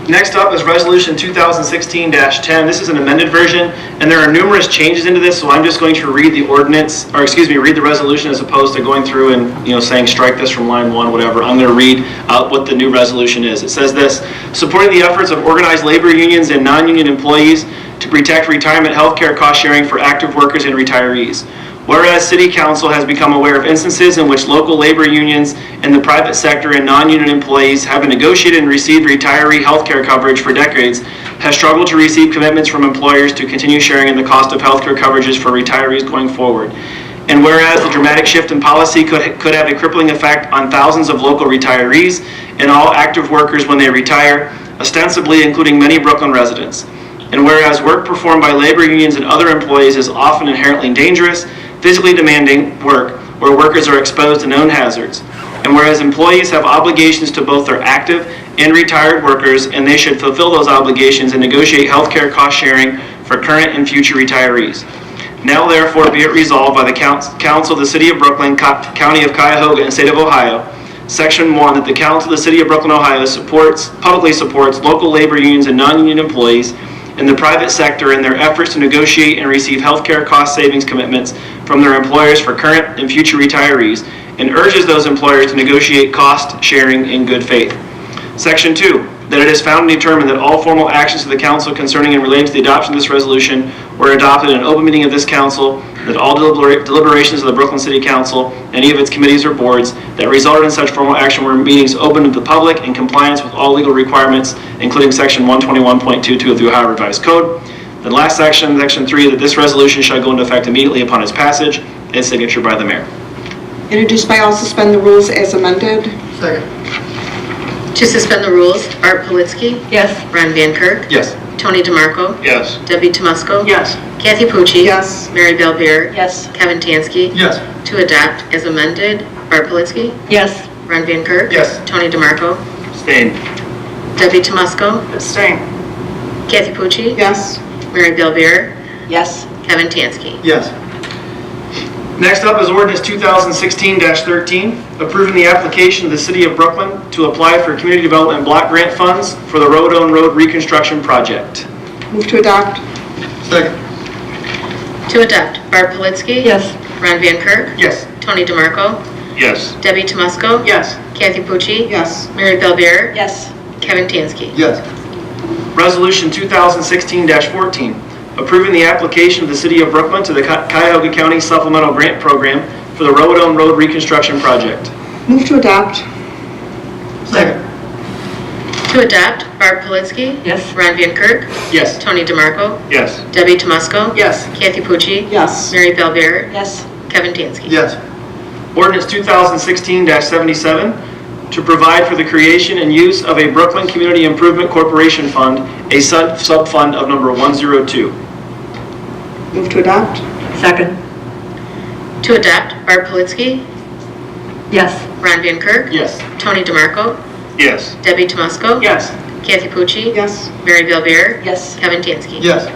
Next up is Resolution 2016-10. This is an amended version, and there are numerous changes into this, so I'm just going to read the ordinance, or excuse me, read the resolution as opposed to going through and, saying strike this from line 1, whatever. I'm going to read out what the new resolution is. It says this: supporting the efforts of organized labor unions and non-union employees to protect retirement health care cost sharing for active workers and retirees. Whereas City Council has become aware of instances in which local labor unions in the private sector and non-union employees having negotiated and received retiree health care coverage for decades have struggled to receive commitments from employers to continue sharing in the cost of health care coverages for retirees going forward. And whereas the dramatic shift in policy could have a crippling effect on thousands of local retirees and all active workers when they retire, ostensibly including many Brooklyn residents. And whereas work performed by labor unions and other employees is often inherently dangerous, physically demanding work where workers are exposed to known hazards. And whereas employees have obligations to both their active and retired workers, and they should fulfill those obligations and negotiate healthcare cost sharing for current and future retirees. Now therefore be it resolved by the Council of the City of Brooklyn, County of Cuyahoga, and State of Ohio, Section 1, that the Council of the City of Brooklyn, Ohio publicly supports local labor unions and non-union employees in the private sector in their efforts to negotiate and receive healthcare cost savings commitments from their employers for current and future retirees, and urges those employers to negotiate cost sharing in good faith. Section 2, that it is found and determined that all formal actions of the council concerning and relating to the adoption of this resolution were adopted in an open meeting of this council, that all deliberations of the Brooklyn City Council, any of its committees or boards that resulted in such formal action were meetings open to the public in compliance with all legal requirements, including Section 121.22 of the Ohio Revised Code. The last section, Section 3, that this resolution shall go into effect immediately upon its passage and signature by the mayor. Introduced by all, suspend the rules as amended. Second. To suspend the rules, Art Politsky. Yes. Ron Van Kirk. Yes. Tony DeMarco. Yes. Debbie Tomusko. Yes. Kathy Pucci. Yes. Mary Bellbeer. Yes. Kevin Tansky. Yes. To adopt as amended, Art Politsky. Yes. Ron Van Kirk. Yes. Tony DeMarco. Abstain. Debbie Tomusko. Abstain. Kathy Pucci. Yes. Mary Bellbeer. Yes. Kevin Tansky. Yes. Next up is ordinance 2016-13, approving the application of the City of Brooklyn to apply for community development block grant funds for the Rodone Road reconstruction project. Move to adopt. Second. To adopt, Art Politsky. Yes. Ron Van Kirk. Yes. Tony DeMarco. Yes. Debbie Tomusko. Yes. Kathy Pucci. Yes. Mary Bellbeer. Yes. Kevin Tansky. Yes. Resolution 2016-14, approving the application of the City of Brooklyn to the Cuyahoga County Supplemental Grant Program for the Rodone Road reconstruction project. Move to adopt. Second. To adopt, Art Politsky. Yes. Ron Van Kirk. Yes. Tony DeMarco. Yes. Debbie Tomusko. Yes. Kathy Pucci. Yes. Mary Bellbeer. Yes. Kevin Tansky. Yes. Ordinance 2016-77, to provide for the creation and use of a Brooklyn Community Improvement Corporation Fund, a sub-fund of number 102. Move to adopt. Second. To adopt, Art Politsky. Yes. Ron Van Kirk. Yes. Tony DeMarco. Yes. Debbie Tomusko. Yes. Kathy Pucci. Yes. Mary Bellbeer. Yes. Kevin Tansky. Yes.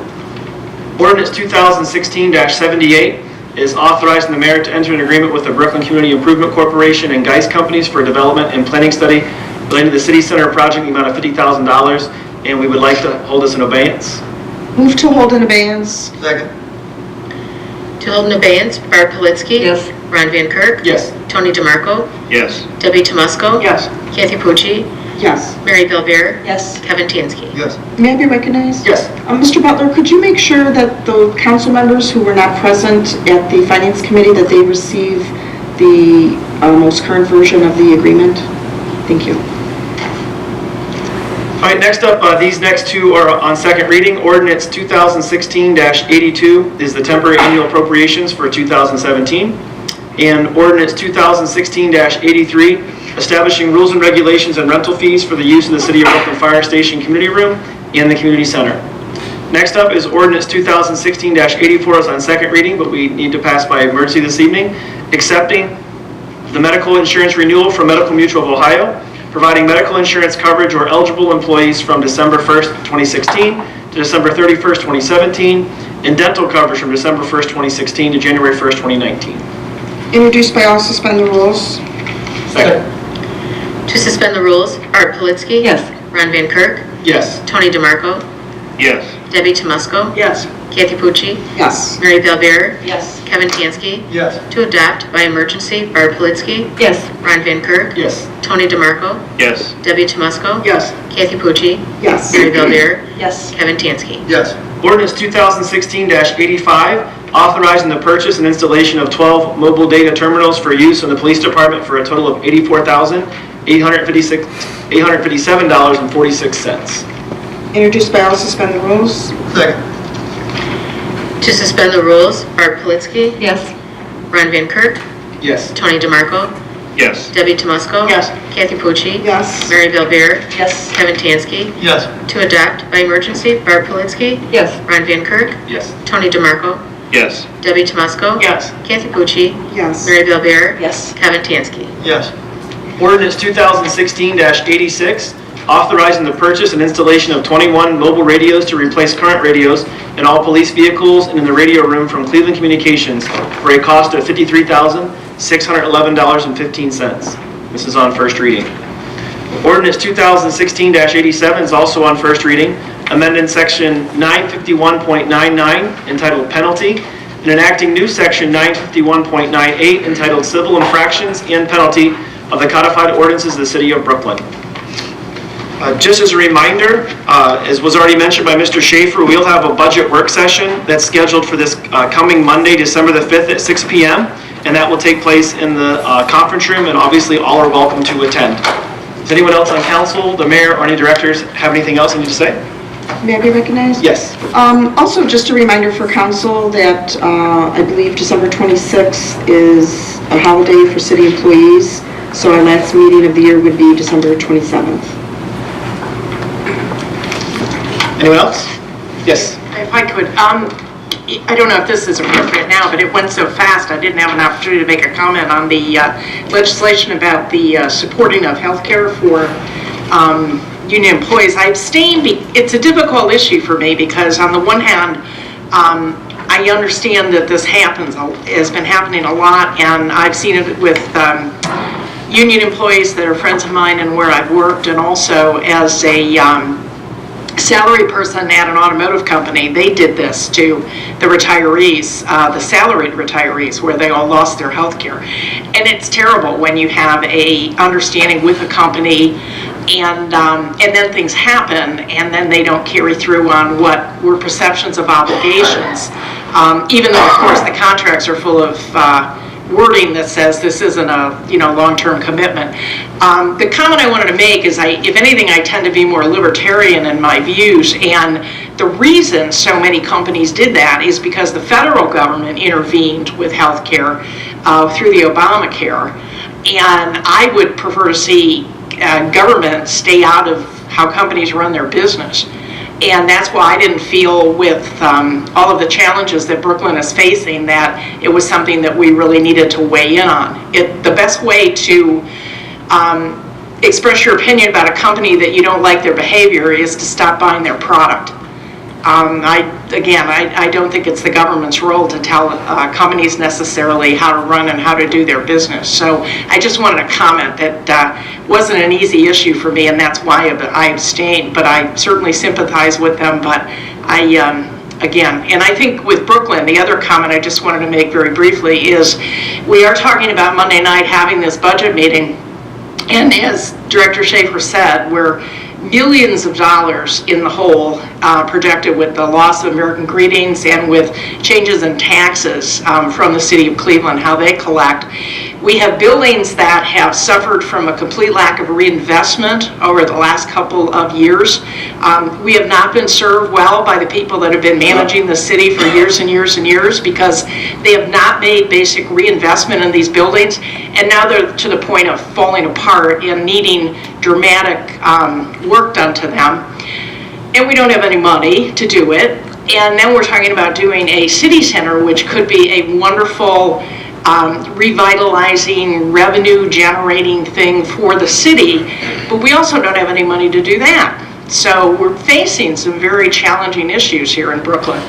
Ordinance 2016-78 is authorizing the mayor to enter an agreement with the Brooklyn Community Improvement Corporation and Geist Companies for a development and planning study relating to the city center project in the amount of $50,000, and we would like to hold this in abeyance. Move to hold in abeyance. Second. To hold in abeyance, Art Politsky. Yes. Ron Van Kirk. Yes. Tony DeMarco. Yes. Debbie Tomusko. Yes. Kathy Pucci. Yes. Mary Bellbeer. Yes. Kevin Tansky. Yes. May I be recognized? Yes. Mr. Butler, could you make sure that the council members who were not present at the Finance Committee, that they receive the most current version of the agreement? Thank you. All right, next up, these next two are on second reading. Ordinance 2016-82 is the temporary annual appropriations for 2017. And Ordinance 2016-83, establishing rules and regulations and rental fees for the use of the City of Brooklyn Fire Station Community Room and the Community Center. Next up is Ordinance 2016-84 is on second reading, but we need to pass by emergency this evening, accepting the medical insurance renewal from Medical Mutual of Ohio, providing medical insurance coverage or eligible employees from December 1st, 2016 to December 31st, 2017, and dental coverage from December 1st, 2016 to January 1st, 2019. Introduced by all, suspend the rules. Second. To suspend the rules, Art Politsky. Yes. Ron Van Kirk. Yes. Tony DeMarco. Yes. Debbie Tomusko. Yes. Kathy Pucci. Yes. Mary Bellbeer. Yes. Kevin Tansky. Yes. To adopt by emergency, Art Politsky. Yes. Ron Van Kirk. Yes. Tony DeMarco. Yes. Debbie Tomusko. Yes. Kathy Pucci. Yes. Mary Bellbeer. Yes. Kevin Tansky. Yes. Ordinance 2016-85, authorizing the purchase and installation of 12 mobile data terminals for use in the police department for a total of $84,857.46. Introduced by all, suspend the rules. Second. To suspend the rules, Art Politsky. Yes. Ron Van Kirk, Yes. Tony DeMarco, Yes. Debbie Tomusko. Yes. Kathy Pucci. Yes. Mary Bellbeer. Yes. Kevin Tansky. Yes. To adopt by emergency, Barb Politzky, Yes. Ron Van Kirk, Yes. Tony DeMarco, Yes. Debbie Tomusko. Yes. Kathy Pucci, Yes. Mary Bellbeer. Yes. Kevin Tansky. Yes. Ordinance 2016-86, authorizing the purchase and installation of 21 mobile radios to replace current radios in all police vehicles and in the radio room from Cleveland Communications for a cost of $53,611.15. This is on first reading. Ordinance 2016-87 is also on first reading, amending section 951.99 entitled Penalty, and enacting new section 951.98 entitled Civil Infractions and Penalty of the codified ordinances of the City of Brooklyn. Just as a reminder, as was already mentioned by Mr. Schaefer, we'll have a budget work session that's scheduled for this coming Monday, December the 5th at 6 p.m., and that will take place in the conference room, and obviously all are welcome to attend. Does anyone else on council, the mayor, or any directors have anything else they need to say? May I be recognized? Yes. Also, just a reminder for council that I believe December 26th is a holiday for city employees, so our last meeting of the year would be December 27th. Anyone else? Yes. If I could, I don't know if this is appropriate now, but it went so fast, I didn't have an opportunity to make a comment on the legislation about the supporting of healthcare for union employees. I abstained. It's a difficult issue for me because on the one hand, I understand that this has been happening a lot, and I've seen it with union employees that are friends of mine and where I've worked, and also as a salary person at an automotive company. They did this to the retirees, the salaried retirees, where they all lost their health care. And it's terrible when you have a understanding with a company and then things happen and then they don't carry through on what were perceptions of obligations, even though of course the contracts are full of wording that says this isn't a long-term commitment. The comment I wanted to make is if anything, I tend to be more libertarian in my views, and the reason so many companies did that is because the federal government intervened with health care through the Obamacare, and I would prefer to see government stay out of how companies run their business. And that's why I didn't feel with all of the challenges that Brooklyn is facing that it was something that we really needed to weigh in on. The best way to express your opinion about a company that you don't like their behavior is to stop buying their product. I don't think it's the government's role to tell companies necessarily how to run and how to do their business. So I just wanted to comment that wasn't an easy issue for me, and that's why I abstained. But I certainly sympathize with them. But and I think with Brooklyn, the other comment I just wanted to make very briefly is we are talking about Monday night having this budget meeting, and as Director Schaefer said, we're millions of dollars in the hole projected with the loss of American Greetings and with changes in taxes from the city of Cleveland, how they collect. We have buildings that have suffered from a complete lack of reinvestment over the last couple of years. We have not been served well by the people that have been managing the city for years and years and years because they have not made basic reinvestment in these buildings, and now they're to the point of falling apart and needing dramatic work done to them. And we don't have any money to do it. And then we're talking about doing a city center, which could be a wonderful revitalizing, revenue-generating thing for the city, but we also don't have any money to do that. So we're facing some very challenging issues here in Brooklyn,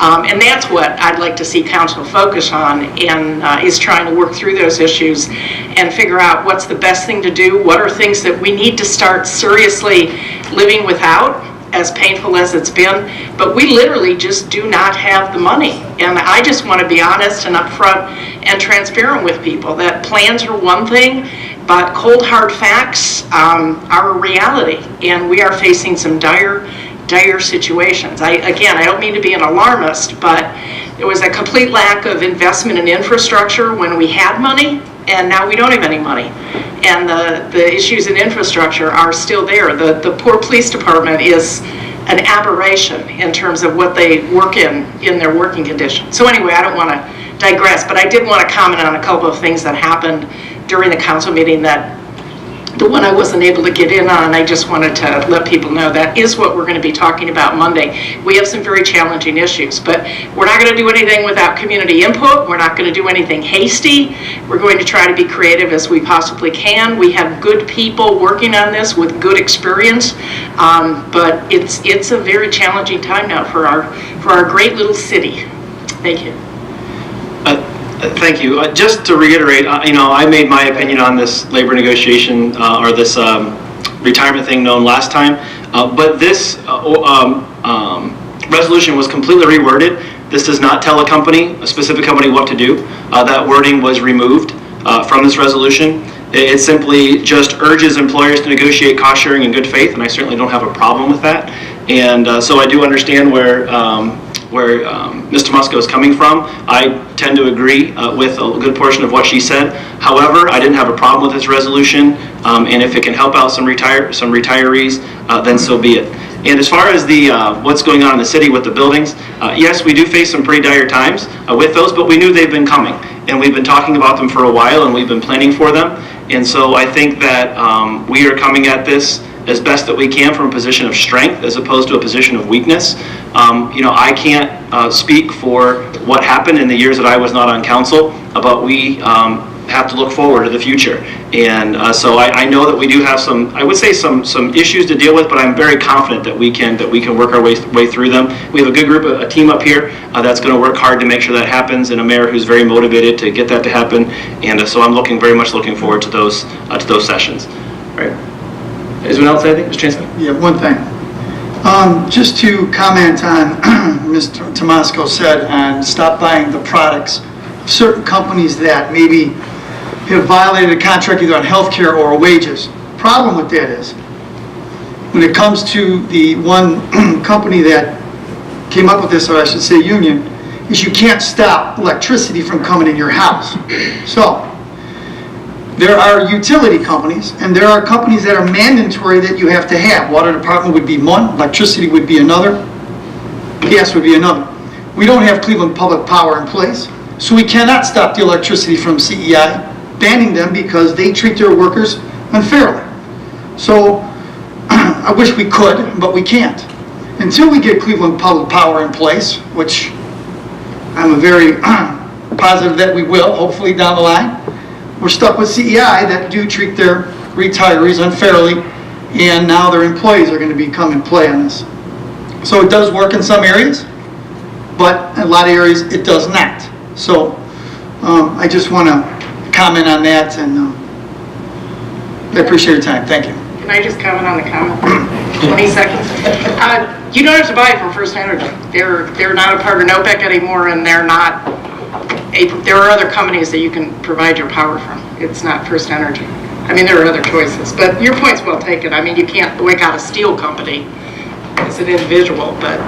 and that's what I'd like to see council focus on, and is trying to work through those issues and figure out what's the best thing to do, what are things that we need to start seriously living without, as painful as it's been, but we literally just do not have the money. And I just want to be honest and upfront and transparent with people that plans are one thing, but cold hard facts are a reality, and we are facing some dire situations. I don't mean to be an alarmist, but there was a complete lack of investment in infrastructure when we had money, and now we don't have any money. And the issues in infrastructure are still there. The poor police department is an aberration in terms of what they work in their working conditions. So anyway, I don't want to digress, but I did want to comment on a couple of things that happened during the council meeting that the one I wasn't able to get in on, I just wanted to let people know that is what we're going to be talking about Monday. We have some very challenging issues, but we're not going to do anything without community input. We're not going to do anything hasty. We're going to try to be creative as we possibly can. We have good people working on this with good experience, but it's a very challenging time now for our great little city. Thank you. Thank you. Just to reiterate, I made my opinion on this labor negotiation or this retirement thing known last time, but this resolution was completely reworded. This does not tell a specific company what to do. That wording was removed from this resolution. It simply just urges employers to negotiate cost sharing in good faith, and I certainly don't have a problem with that. And so I do understand where Ms. Tomasko is coming from. I tend to agree with a good portion of what she said. However, I didn't have a problem with this resolution, and if it can help out some retirees, then so be it. And as far as the what's going on in the city with the buildings, yes, we do face some pretty dire times with those, but we knew they've been coming, and we've been talking about them for a while, and we've been planning for them. And so I think that we are coming at this as best that we can from a position of strength as opposed to a position of weakness. I can't speak for what happened in the years that I was not on council, but we have to look forward to the future. And so I know that we do have some issues to deal with, but I'm very confident that we can work our way through them. We have a good group, a team up here that's going to work hard to make sure that happens, and a mayor who's very motivated to get that to happen. And so I'm very much looking forward to those sessions. All right. Is anyone else anything? Mr. Chancellor? Yeah, one thing. Just to comment on Ms. Tomasko said on stop buying the products of certain companies that maybe have violated a contract either on health care or wages. Problem with that is, when it comes to the one company that came up with this, or I should say union, is you can't stop electricity from coming in your house. So, there are utility companies, and there are companies that are mandatory that you have to have. Water department would be one, electricity would be another, gas would be another. We don't have Cleveland Public Power in place, so we cannot stop the electricity from CEI, banning them because they treat their workers unfairly. So, I wish we could, but we can't. Until we get Cleveland Public Power in place, which I'm very positive that we will, hopefully down the line, we're stuck with CEI that do treat their retirees unfairly, and now their employees are going to come in play on this. So it does work in some areas, but in a lot of areas it does not. So I just want to comment on that, and I appreciate your time. Thank you. Can I just comment on the comment? 20 seconds. You don't have to buy it from First Energy. They're not a part of NOPEC anymore, and there are other companies that you can provide your power from. It's not First Energy. I mean, there are other choices, but your point's well taken. I mean, you can't boycott a steel company as an individual, but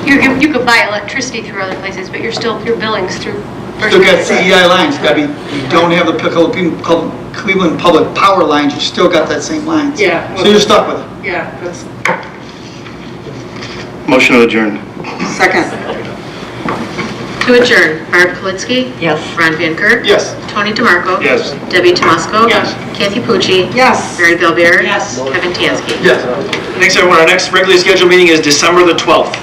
You could buy electricity through other places, but your billing's through. Still got CEI lines. You don't have the Cleveland Public Power lines. You still got that same lines. Yeah. So you're stuck with it. Yeah, that's. Motion to adjourn. Second. To adjourn, Barb Politzky? Yes. Ron Van Kirk? Yes. Tony DeMarco? Yes. Debbie Tomasko? Yes. Kathy Pucci? Yes. Mary Bellbeer? Yes. Kevin Tansky? Yes. Thanks, everyone. Our next regularly scheduled meeting is December the 12th.